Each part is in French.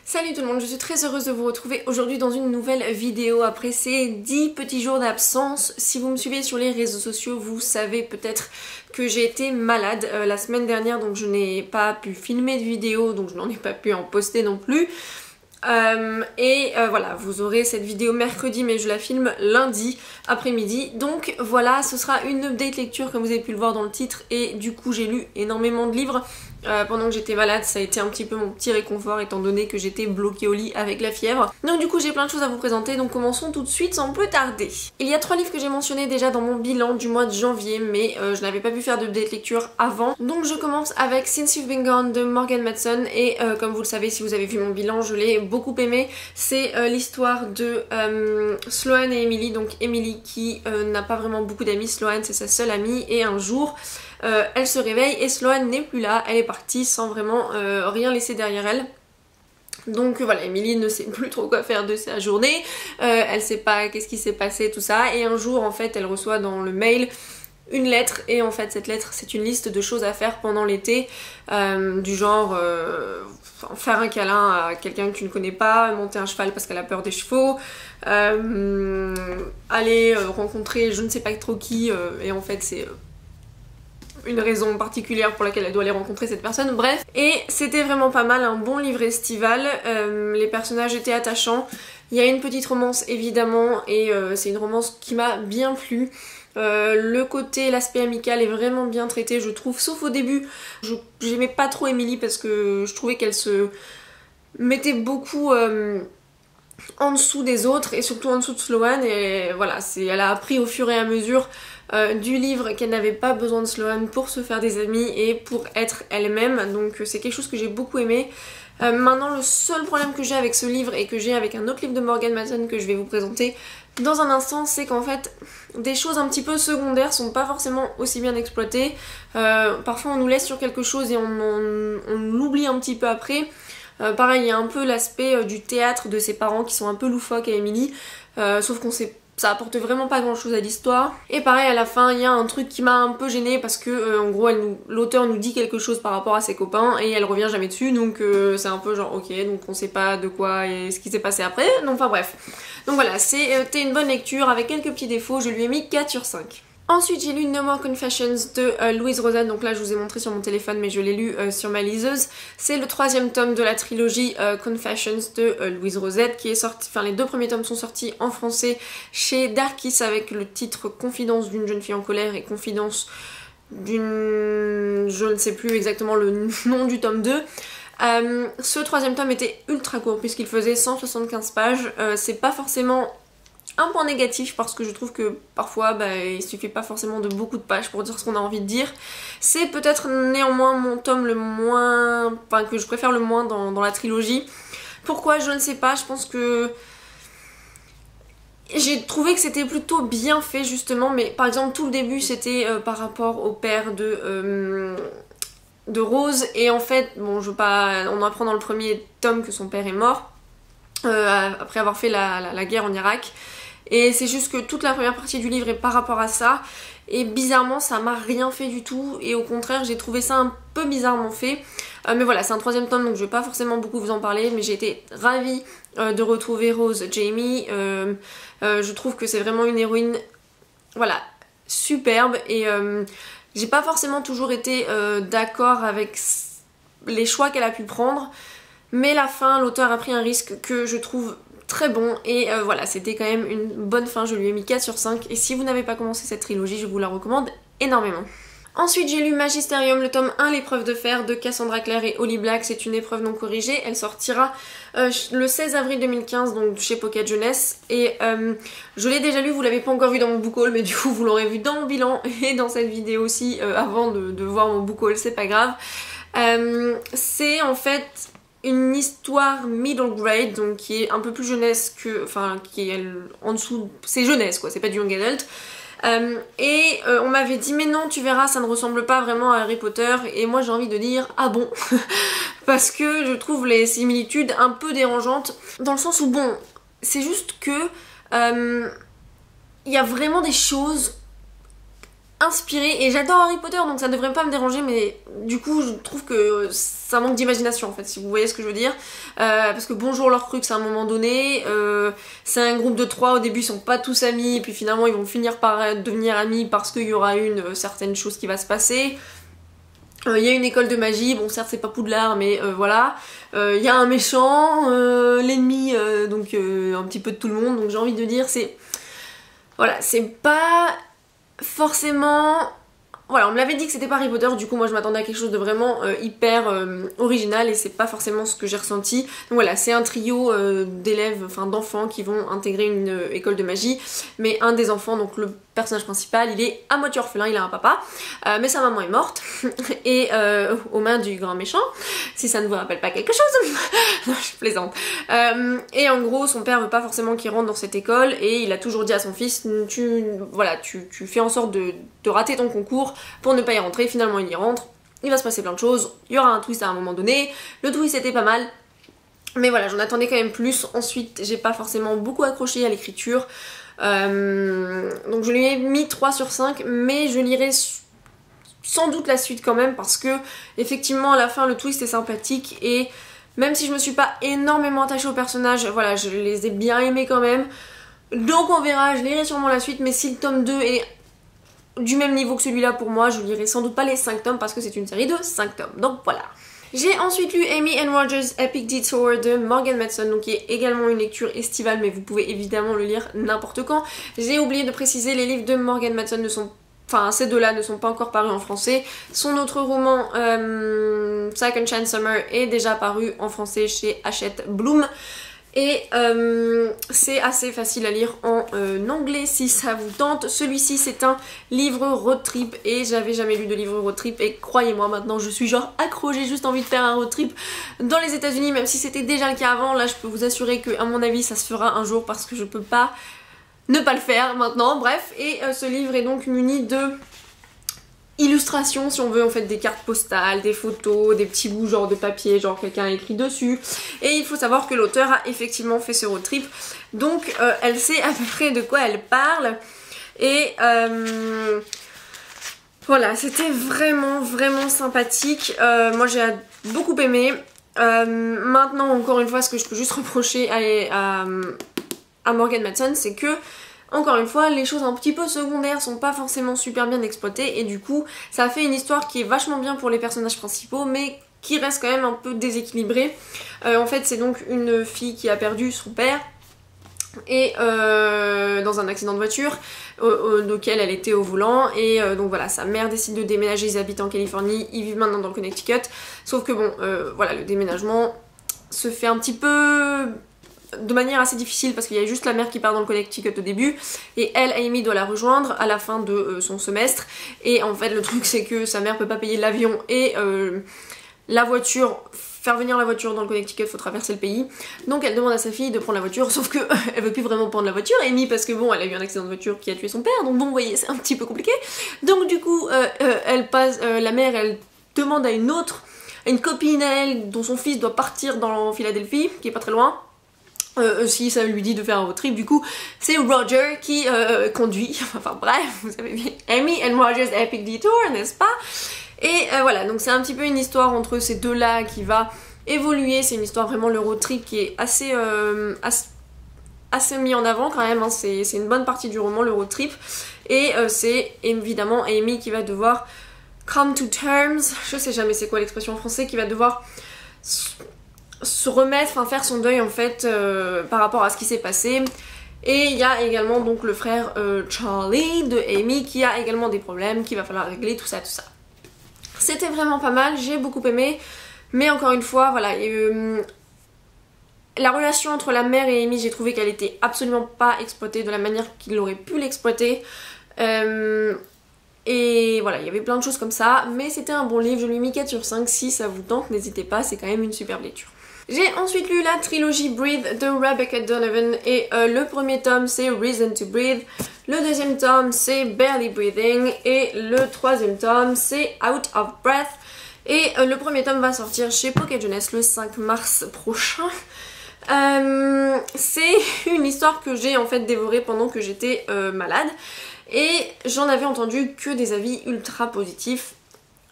Salut tout le monde, je suis très heureuse de vous retrouver aujourd'hui dans une nouvelle vidéo après ces 10 petits jours d'absence. Si vous me suivez sur les réseaux sociaux, vous savez peut-être que j'ai été malade la semaine dernière, donc je n'ai pas pu filmer de vidéo, donc je n'en ai pas pu en poster non plus. Voilà, vous aurez cette vidéo mercredi mais je la filme lundi après-midi. Donc voilà, ce sera une update lecture comme vous avez pu le voir dans le titre, et du coup j'ai lu énormément de livres pendant que j'étais malade. Ça a été un petit peu mon petit réconfort étant donné que j'étais bloquée au lit avec la fièvre. Donc du coup j'ai plein de choses à vous présenter, donc commençons tout de suite sans plus tarder. Il y a 3 livres que j'ai mentionnés déjà dans mon bilan du mois de janvier, mais je n'avais pas pu faire d'update lecture avant. Donc je commence avec Since You've Been Gone de Morgan Matson, et comme vous le savez si vous avez vu mon bilan, je l'ai beaucoup aimé. C'est l'histoire de Sloane et Emily. Donc Emily qui n'a pas vraiment beaucoup d'amis, Sloane c'est sa seule amie, et un jour elle se réveille et Sloane n'est plus là, elle est partie sans vraiment rien laisser derrière elle. Donc voilà, Emily ne sait plus trop quoi faire de sa journée, elle sait pas qu'est-ce qui s'est passé, tout ça, et un jour en fait elle reçoit dans le mail une lettre, et en fait cette lettre c'est une liste de choses à faire pendant l'été, du genre faire un câlin à quelqu'un que tu ne connais pas, monter un cheval parce qu'elle a peur des chevaux, aller rencontrer je ne sais pas trop qui, et en fait c'est une raison particulière pour laquelle elle doit aller rencontrer cette personne, bref. Et c'était vraiment pas mal, un bon livre estival, les personnages étaient attachants, il y a une petite romance évidemment, et c'est une romance qui m'a bien plu. L'aspect amical est vraiment bien traité je trouve, sauf au début. J'aimais pas trop Emily parce que je trouvais qu'elle se mettait beaucoup en dessous des autres, et surtout en dessous de Sloane, et voilà, elle a appris au fur et à mesure du livre qu'elle n'avait pas besoin de Sloane pour se faire des amis et pour être elle-même, donc c'est quelque chose que j'ai beaucoup aimé. Maintenant le seul problème que j'ai avec ce livre, et que j'ai avec un autre livre de Morgan Matson que je vais vous présenter dans un instant, c'est qu'en fait des choses un petit peu secondaires sont pas forcément aussi bien exploitées. Parfois on nous laisse sur quelque chose et on l'oublie un petit peu après. Pareil, il y a un peu l'aspect du théâtre de ses parents qui sont un peu loufoques à Emily, sauf qu'on sait, ça apporte vraiment pas grand chose à l'histoire. Et pareil, à la fin il y a un truc qui m'a un peu gênée parce que en gros l'auteur nous dit quelque chose par rapport à ses copains et elle revient jamais dessus, donc c'est un peu genre ok, donc on sait pas de quoi et ce qui s'est passé après, donc enfin bref. Donc voilà, c'était une bonne lecture avec quelques petits défauts, je lui ai mis 4 sur 5. Ensuite j'ai lu No More Confessions de Louise Rosette, donc là je vous ai montré sur mon téléphone mais je l'ai lu sur ma liseuse. C'est le 3e tome de la trilogie Confessions de Louise Rosette qui est sorti, enfin les 2 premiers tomes sont sortis en français chez Darkis avec le titre Confidence d'une jeune fille en colère et Confidence d'une... je ne sais plus exactement le nom du tome 2. Ce 3e tome était ultra court puisqu'il faisait 175 pages, c'est pas forcément un point négatif parce que je trouve que parfois il suffit pas forcément de beaucoup de pages pour dire ce qu'on a envie de dire. C'est peut-être néanmoins mon tome le moins... enfin que je préfère le moins dans la trilogie. Pourquoi? Je ne sais pas, je pense que... j'ai trouvé que c'était plutôt bien fait justement, mais par exemple tout le début c'était par rapport au père de Rose, et en fait, bon je veux pas... on apprend dans le premier tome que son père est mort après avoir fait la guerre en Irak. Et c'est juste que toute la première partie du livre est par rapport à ça, et bizarrement ça m'a rien fait du tout, et au contraire j'ai trouvé ça un peu bizarrement fait. Mais voilà, c'est un 3e tome donc je vais pas forcément beaucoup vous en parler, mais j'ai été ravie de retrouver Rose Jamie. Je trouve que c'est vraiment une héroïne, voilà, superbe, et j'ai pas forcément toujours été d'accord avec les choix qu'elle a pu prendre, mais la fin, l'auteur a pris un risque que je trouve très bon, et voilà, c'était quand même une bonne fin, je lui ai mis 4 sur 5, et si vous n'avez pas commencé cette trilogie, je vous la recommande énormément. Ensuite j'ai lu Magisterium, le tome 1, l'épreuve de fer de Cassandra Clare et Holly Black, c'est une épreuve non corrigée, elle sortira le 16 avril 2015 donc chez Pocket Jeunesse, et je l'ai déjà lu, vous l'avez pas encore vu dans mon book haul, mais du coup vous l'aurez vu dans mon bilan et dans cette vidéo aussi avant de voir mon book haul, c'est pas grave. C'est en fait une histoire middle grade, donc qui est un peu plus jeunesse que... enfin qui est en dessous... c'est jeunesse quoi, c'est pas du young adult. On m'avait dit mais non tu verras ça ne ressemble pas vraiment à Harry Potter, et moi j'ai envie de dire ah bon parce que je trouve les similitudes un peu dérangeantes, dans le sens où bon c'est juste que il y a vraiment des choses inspiré, et j'adore Harry Potter donc ça devrait pas me déranger, mais du coup je trouve que ça manque d'imagination en fait, si vous voyez ce que je veux dire, parce que bonjour leur Crux à un moment donné, c'est un groupe de 3, au début ils sont pas tous amis et puis finalement ils vont finir par devenir amis parce qu'il y aura une certaine chose qui va se passer. Il y a une école de magie, bon certes c'est pas Poudlard mais voilà, il y a un méchant, l'ennemi donc un petit peu de tout le monde, donc j'ai envie de dire voilà, c'est pas forcément... Voilà, on me l'avait dit que c'était pas Harry Potter, du coup moi je m'attendais à quelque chose de vraiment hyper original et c'est pas forcément ce que j'ai ressenti. Donc voilà, c'est un trio d'élèves, enfin d'enfants qui vont intégrer une école de magie, mais un des enfants, donc le personnage principal, il est à moitié orphelin, il a un papa, mais sa maman est morte, et aux mains du grand méchant, si ça ne vous rappelle pas quelque chose. Non, je plaisante. Et en gros, son père veut pas forcément qu'il rentre dans cette école, et il a toujours dit à son fils, tu fais en sorte de rater ton concours pour ne pas y rentrer. Finalement il y rentre, il va se passer plein de choses, il y aura un twist à un moment donné, le twist était pas mal, mais voilà, j'en attendais quand même plus. Ensuite j'ai pas forcément beaucoup accroché à l'écriture, donc je lui ai mis 3 sur 5, mais je lirai sans doute la suite quand même, parce que effectivement à la fin le twist est sympathique, et même si je me suis pas énormément attachée aux personnages, voilà, je les ai bien aimés quand même, donc on verra, je lirai sûrement la suite, mais si le tome 2 est du même niveau que celui-là pour moi, je lirai sans doute pas les 5 tomes parce que c'est une série de 5 tomes, donc voilà. J'ai ensuite lu Amy and Roger's Epic Detour de Morgan Matson, donc qui est également une lecture estivale, mais vous pouvez évidemment le lire n'importe quand. J'ai oublié de préciser, les livres de Morgan Matson ne sont... Enfin, ces deux-là ne sont pas encore parus en français. Son autre roman, Second Chance Summer, est déjà paru en français chez Hachette Bloom. Et c'est assez facile à lire en anglais si ça vous tente. Celui-ci c'est un livre road trip, et j'avais jamais lu de livre road trip, et croyez-moi maintenant je suis genre accro, j'ai juste envie de faire un road trip dans les États-Unis, même si c'était déjà le cas avant. Là je peux vous assurer que à mon avis ça se fera un jour, parce que je peux pas ne pas le faire maintenant, bref. Et ce livre est donc muni de illustrations, si on veut, en fait, des cartes postales, des photos, des petits bouts genre de papier, genre quelqu'un a écrit dessus. Et il faut savoir que l'auteur a effectivement fait ce road trip, donc elle sait à peu près de quoi elle parle. Et voilà, c'était vraiment sympathique. Moi j'ai beaucoup aimé. Maintenant, encore une fois, ce que je peux juste reprocher à Morgan Matson, c'est que encore une fois, les choses un petit peu secondaires sont pas forcément super bien exploitées, et du coup ça fait une histoire qui est vachement bien pour les personnages principaux, mais qui reste quand même un peu déséquilibrée. En fait c'est donc une fille qui a perdu son père, et dans un accident de voiture auquel elle était au volant, et donc voilà, sa mère décide de déménager, ils habitent en Californie, ils vivent maintenant dans le Connecticut, sauf que bon voilà, le déménagement se fait un petit peu de manière assez difficile, parce qu'il y a juste la mère qui part dans le Connecticut au début, et elle, Amy, doit la rejoindre à la fin de son semestre. Et en fait le truc c'est que sa mère peut pas payer l'avion et la voiture, faire venir la voiture dans le Connecticut, faut traverser le pays, donc elle demande à sa fille de prendre la voiture, sauf que elle veut plus vraiment prendre la voiture, Amy, parce que bon, elle a eu un accident de voiture qui a tué son père, donc bon, vous voyez, c'est un petit peu compliqué. Donc du coup elle passe, la mère elle demande à une copine à elle dont son fils doit partir dans Philadelphie, qui est pas très loin. Si ça lui dit de faire un road trip, du coup c'est Roger qui conduit, enfin bref, vous savez bien, Amy and Roger's Epic Detour, n'est-ce pas? Et voilà, donc c'est un petit peu une histoire entre ces deux-là qui va évoluer, c'est une histoire vraiment, le road trip qui est assez mis en avant quand même, hein. C'est une bonne partie du roman, le road trip, et c'est évidemment Amy qui va devoir come to terms, je sais jamais c'est quoi l'expression en français, qui va devoir se remettre, enfin faire son deuil en fait par rapport à ce qui s'est passé. Et il y a également donc le frère Charlie de Amy qui a également des problèmes qu'il va falloir régler, tout ça. C'était vraiment pas mal, j'ai beaucoup aimé, mais encore une fois voilà, la relation entre la mère et Amy, j'ai trouvé qu'elle était absolument pas exploitée de la manière qu'il aurait pu l'exploiter. Et voilà, il y avait plein de choses comme ça, mais c'était un bon livre, je lui ai mis 4 sur 5, si ça vous tente, n'hésitez pas, c'est quand même une superbe lecture. J'ai ensuite lu la trilogie Breathe de Rebecca Donovan, et le premier tome c'est Reason to Breathe, le deuxième tome c'est Barely Breathing, et le troisième tome c'est Out of Breath, et le premier tome va sortir chez Pocket Jeunesse le 5 mars prochain. C'est une histoire que j'ai en fait dévorée pendant que j'étais malade, et j'en avais entendu que des avis ultra positifs.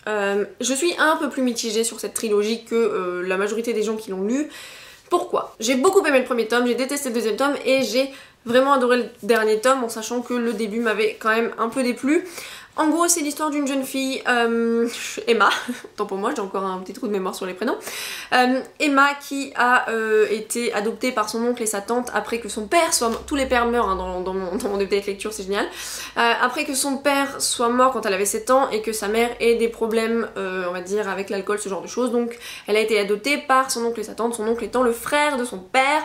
Je suis un peu plus mitigée sur cette trilogie que la majorité des gens qui l'ont lu. Pourquoi? J'ai beaucoup aimé le premier tome, j'ai détesté le deuxième tome et j'ai vraiment adoré le dernier tome en sachant que le début m'avait quand même un peu déplu. En gros, c'est l'histoire d'une jeune fille, Emma, tant pour moi, j'ai encore un petit trou de mémoire sur les prénoms, Emma qui a été adoptée par son oncle et sa tante après que son père soit mort. Tous les pères meurent hein, dans mon début de lecture, c'est génial. Après que son père soit mort quand elle avait 7 ans et que sa mère ait des problèmes, on va dire, avec l'alcool, ce genre de choses. Donc elle a été adoptée par son oncle et sa tante, son oncle étant le frère de son père.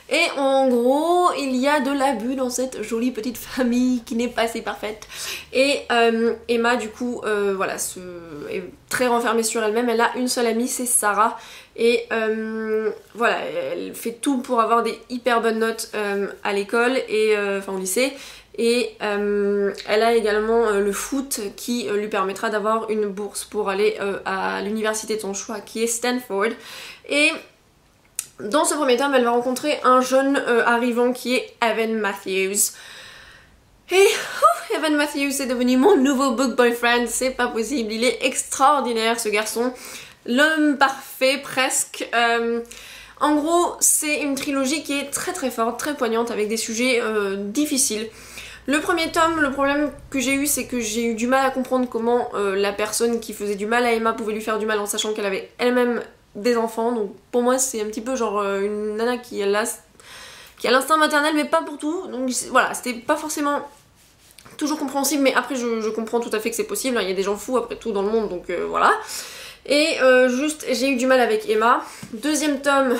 Et en gros il y a de l'abus dans cette jolie petite famille qui n'est pas assez parfaite et Emma du coup voilà est très renfermée sur elle-même. Elle a une seule amie, c'est Sarah, et voilà, elle fait tout pour avoir des hyper bonnes notes à l'école et enfin au lycée, et elle a également le foot qui lui permettra d'avoir une bourse pour aller à l'université de son choix qui est Stanford. Et dans ce premier tome, elle va rencontrer un jeune arrivant qui est Evan Matthews. Et Evan Matthews est devenu mon nouveau book boyfriend, c'est pas possible, il est extraordinaire ce garçon. L'homme parfait presque. En gros, c'est une trilogie qui est très très forte, très poignante, avec des sujets difficiles. Le premier tome, le problème que j'ai eu, c'est que j'ai eu du mal à comprendre comment la personne qui faisait du mal à Emma pouvait lui faire du mal en sachant qu'elle avait elle-même des enfants. Donc pour moi c'est un petit peu genre une nana qui a l'instinct maternel mais pas pour tout. Donc voilà, c'était pas forcément toujours compréhensible, mais après je comprends tout à fait que c'est possible, hein. Il y a des gens fous après tout dans le monde, donc voilà. Et juste j'ai eu du mal avec Emma. Deuxième tome,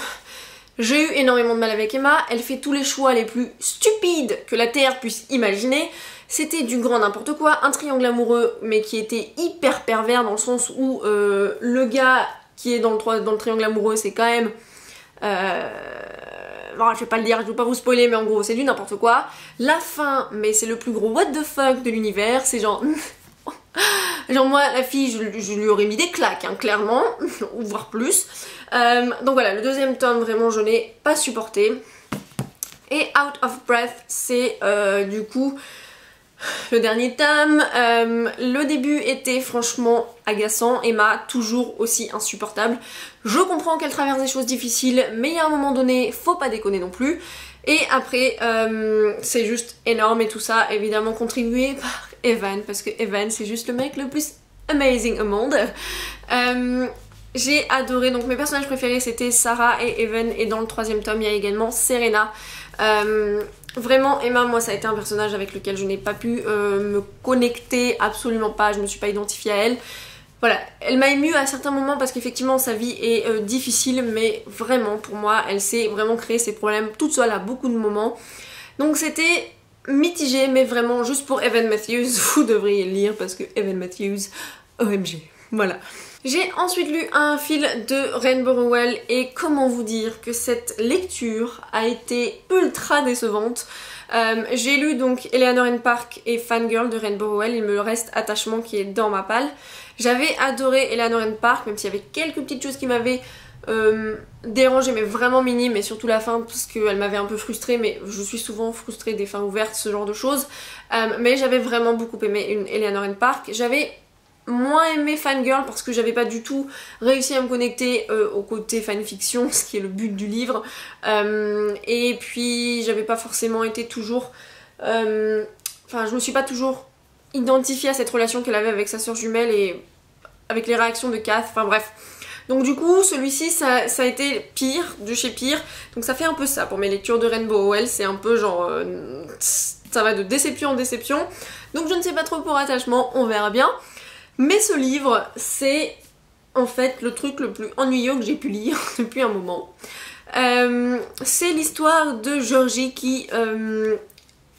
j'ai eu énormément de mal avec Emma. Elle fait tous les choix les plus stupides que la Terre puisse imaginer. C'était du grand n'importe quoi, un triangle amoureux mais qui était hyper pervers dans le sens où le gars qui est dans le triangle amoureux, c'est quand même... Bon, je vais pas le dire, je vais pas vous spoiler, mais en gros, c'est du n'importe quoi. La fin, mais c'est le plus gros what the fuck de l'univers, c'est genre... genre moi, la fille, je lui aurais mis des claques, hein, clairement, ou voire plus. Donc voilà, le deuxième tome, vraiment, je n'ai pas supporté. Et Out of Breath, c'est du coup... le dernier tome. Le début était franchement agaçant, Emma toujours aussi insupportable. Je comprends qu'elle traverse des choses difficiles, mais il y a un moment donné, faut pas déconner non plus. Et après, c'est juste énorme, et tout ça évidemment contribué par Evan, parce que Evan c'est juste le mec le plus amazing au monde. J'ai adoré, donc mes personnages préférés c'était Sarah et Evan, et dans le troisième tome il y a également Serena. Vraiment Emma, moi ça a été un personnage avec lequel je n'ai pas pu me connecter, absolument pas, je me suis pas identifiée à elle. Voilà, elle m'a émue à certains moments parce qu'effectivement sa vie est difficile, mais vraiment pour moi elle s'est vraiment créé ses problèmes toute seule à beaucoup de moments. Donc c'était mitigé, mais vraiment juste pour Evan Matthews, vous devriez le lire parce que Evan Matthews, OMG, voilà. J'ai ensuite lu un fil de Rainbow Rowell, et comment vous dire que cette lecture a été ultra décevante. J'ai lu donc Eleanor and Park et Fangirl de Rainbow Rowell, il me reste Attachement qui est dans ma palle. J'avais adoré Eleanor and Park, même s'il y avait quelques petites choses qui m'avaient dérangée, mais vraiment minimes, et surtout la fin parce qu'elle m'avait un peu frustrée, mais je suis souvent frustrée des fins ouvertes, ce genre de choses. Mais j'avais vraiment beaucoup aimé une Eleanor and Park. J'avais moins aimé Fangirl parce que j'avais pas du tout réussi à me connecter au côté fanfiction, ce qui est le but du livre, et puis j'avais pas forcément été toujours enfin je me suis pas toujours identifiée à cette relation qu'elle avait avec sa sœur jumelle et avec les réactions de Kath, enfin bref. Donc du coup celui-ci ça a été pire de chez pire, donc ça fait un peu ça pour mes lectures de Rainbow Rowell, c'est un peu genre ça va de déception en déception, donc je ne sais pas trop pour Attachement, on verra bien. Mais ce livre, c'est en fait le truc le plus ennuyeux que j'ai pu lire depuis un moment. C'est l'histoire de Georgie qui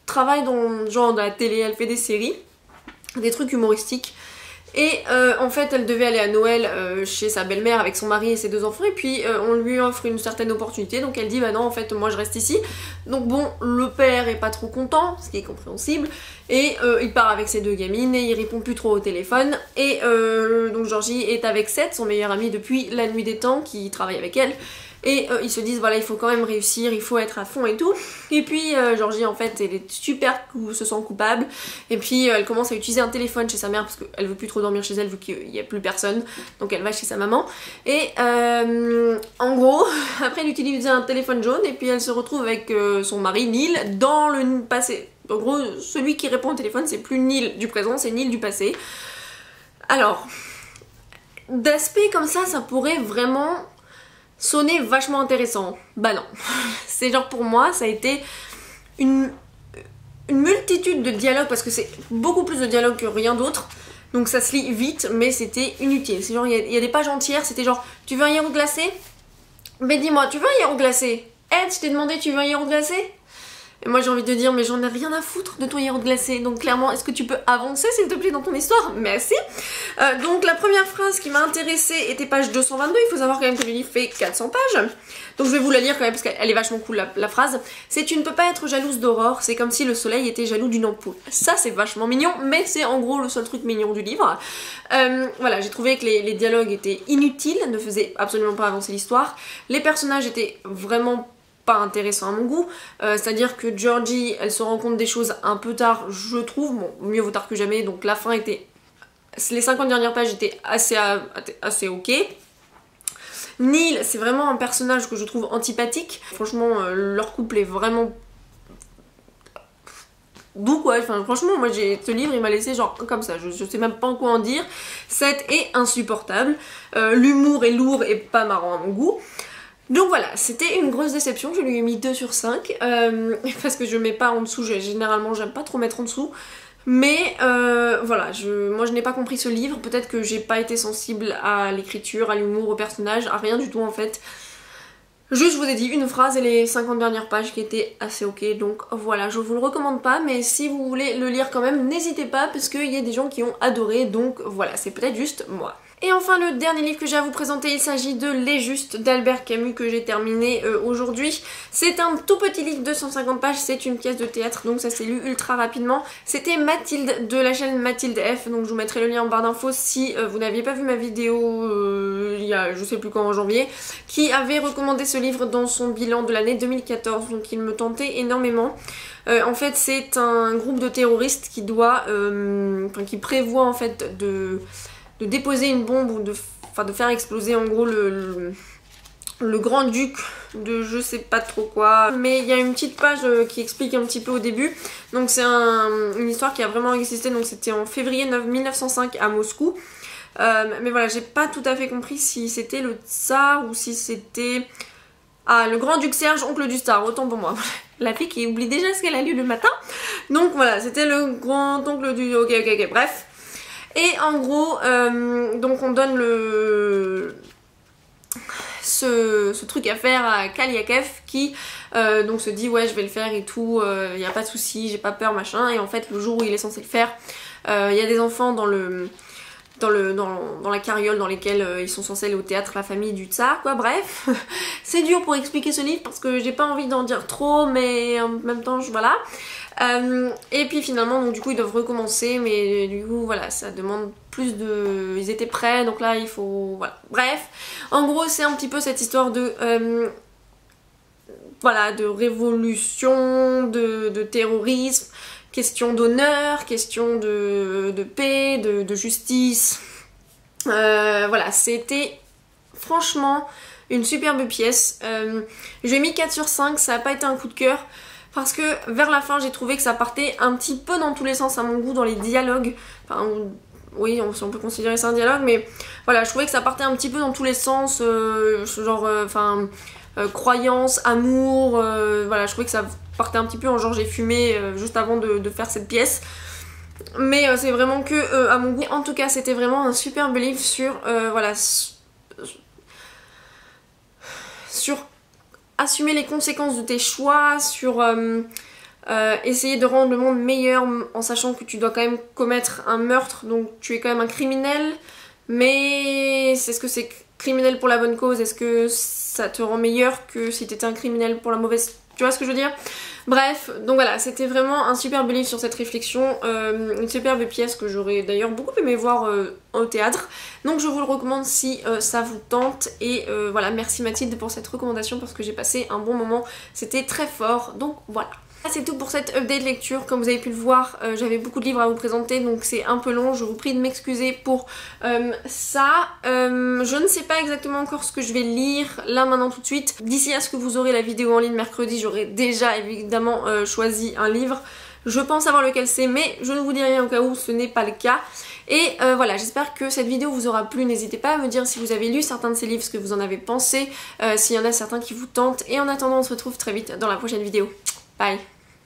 travaille dans genre de la télé, elle fait des séries, des trucs humoristiques. Et en fait elle devait aller à Noël chez sa belle-mère avec son mari et ses 2 enfants, et puis on lui offre une certaine opportunité, donc elle dit bah non en fait moi je reste ici. Donc bon, le père est pas trop content, ce qui est compréhensible, et il part avec ses 2 gamines et il répond plus trop au téléphone, et donc Georgie est avec Seth, son meilleur ami depuis la nuit des temps, qui travaille avec elle, et ils se disent voilà il faut quand même réussir, il faut être à fond et tout. Et puis Georgie en fait elle est super se sent coupable et puis elle commence à utiliser un téléphone chez sa mère parce qu'elle veut plus trop dormir chez elle vu qu'il n'y a plus personne, donc elle va chez sa maman et en gros après elle utilise un téléphone jaune et puis elle se retrouve avec son mari Neil dans le passé. En gros celui qui répond au téléphone c'est plus Neil du présent, c'est Neil du passé. Alors d'aspect comme ça pourrait vraiment sonner vachement intéressant. Bah non. C'est genre pour moi ça a été une multitude de dialogues parce que c'est beaucoup plus de dialogues que rien d'autre. Donc ça se lit vite mais c'était inutile. C'est genre il y a des pages entières, c'était genre tu veux un yaourt glacé? Mais dis-moi, tu veux un yaourt glacé? Ed, je t'ai demandé tu veux un yaourt glacé? Et moi j'ai envie de dire mais j'en ai rien à foutre de ton yaourt glacé, donc clairement est-ce que tu peux avancer s'il te plaît dans ton histoire? Merci. Donc la première phrase qui m'a intéressée était page 222, il faut savoir quand même que le livre fait 400 pages. Donc je vais vous la lire quand même parce qu'elle est vachement cool la phrase. C'est tu ne peux pas être jalouse d'Aurore, c'est comme si le soleil était jaloux d'une ampoule. Ça c'est vachement mignon mais c'est en gros le seul truc mignon du livre. Voilà, j'ai trouvé que les dialogues étaient inutiles, ne faisaient absolument pas avancer l'histoire. Les personnages étaient vraiment pas intéressant à mon goût, c'est-à-dire que Georgie elle se rend compte des choses un peu tard je trouve, bon mieux vaut tard que jamais, donc la fin était, les 50 dernières pages étaient assez ok. Neil c'est vraiment un personnage que je trouve antipathique, franchement leur couple est vraiment doux quoi, enfin franchement moi ce livre il m'a laissé genre comme ça, je sais même pas quoi en dire. Seth est insupportable, l'humour est lourd et pas marrant à mon goût. Donc voilà, c'était une grosse déception, je lui ai mis 2 sur 5, parce que je mets pas en dessous, généralement j'aime pas trop mettre en dessous, mais voilà, moi je n'ai pas compris ce livre, peut-être que j'ai pas été sensible à l'écriture, à l'humour, au personnage, à rien du tout en fait. Juste je vous ai dit une phrase et les 50 dernières pages qui étaient assez ok, donc voilà, je vous le recommande pas, mais si vous voulez le lire quand même, n'hésitez pas, parce qu'il y a des gens qui ont adoré, donc voilà, c'est peut-être juste moi. Et enfin le dernier livre que j'ai à vous présenter, il s'agit de Les Justes d'Albert Camus que j'ai terminé aujourd'hui. C'est un tout petit livre de 150 pages, c'est une pièce de théâtre donc ça s'est lu ultra rapidement. C'était Mathilde de la chaîne Mathilde F, donc je vous mettrai le lien en barre d'infos si vous n'aviez pas vu ma vidéo il y a je sais plus quand en janvier, qui avait recommandé ce livre dans son bilan de l'année 2014, donc il me tentait énormément. En fait c'est un groupe de terroristes qui doit, qui prévoit en fait de déposer une bombe ou de faire exploser en gros le grand-duc de je sais pas trop quoi. Mais il y a une petite page qui explique un petit peu au début. Donc c'est une histoire qui a vraiment existé, donc c'était en février 1905 à Moscou. Mais voilà, j'ai pas tout à fait compris si c'était le tsar ou si c'était... Ah, le grand-duc Serge, oncle du tsar, autant pour moi. La fille qui oublie déjà ce qu'elle a lu le matin. Donc voilà, c'était le grand-oncle du... Ok, bref. Et en gros, donc on donne ce truc à faire à Kaliakev qui donc se dit ouais je vais le faire et tout, y a pas de souci, j'ai pas peur machin, et en fait le jour où il est censé le faire, il y a des enfants dans la carriole dans lesquelles ils sont censés aller au théâtre, la famille du tsar quoi, bref. C'est dur pour expliquer ce livre parce que j'ai pas envie d'en dire trop mais en même temps voilà. Et puis finalement donc du coup ils doivent recommencer mais du coup voilà ça demande plus de... Ils étaient prêts donc là il faut... Voilà. Bref, en gros c'est un petit peu cette histoire de... voilà, de révolution, de terrorisme, question d'honneur, question de paix, de justice. Voilà, c'était franchement une superbe pièce. J'ai mis 4 sur 5, ça n'a pas été un coup de cœur. Parce que vers la fin j'ai trouvé que ça partait un petit peu dans tous les sens à mon goût dans les dialogues. Enfin oui on peut considérer ça un dialogue mais voilà je trouvais que ça partait un petit peu dans tous les sens. Genre croyance, amour, voilà je trouvais que ça partait un petit peu en genre j'ai fumé juste avant de faire cette pièce. Mais c'est vraiment que à mon goût. En tout cas c'était vraiment un superbe livre sur voilà sur assumer les conséquences de tes choix, sur essayer de rendre le monde meilleur en sachant que tu dois quand même commettre un meurtre, donc tu es quand même un criminel, mais est-ce que c'est criminel pour la bonne cause? Est-ce que ça te rend meilleur que si t'étais un criminel pour la mauvaise Tu vois ce que je veux dire? Bref, donc voilà, c'était vraiment un superbe livre sur cette réflexion, une superbe pièce que j'aurais d'ailleurs beaucoup aimé voir au théâtre. Donc je vous le recommande si ça vous tente. Et voilà, merci Mathilde pour cette recommandation parce que j'ai passé un bon moment, c'était très fort, donc voilà. C'est tout pour cette update lecture. Comme vous avez pu le voir, j'avais beaucoup de livres à vous présenter, donc c'est un peu long. Je vous prie de m'excuser pour ça. Je ne sais pas exactement encore ce que je vais lire là maintenant tout de suite. D'ici à ce que vous aurez la vidéo en ligne mercredi, j'aurai déjà évidemment choisi un livre. Je pense savoir lequel c'est, mais je ne vous dis rien au cas où ce n'est pas le cas. Et voilà, j'espère que cette vidéo vous aura plu. N'hésitez pas à me dire si vous avez lu certains de ces livres, ce que vous en avez pensé, s'il y en a certains qui vous tentent. Et en attendant, on se retrouve très vite dans la prochaine vidéo. Bye!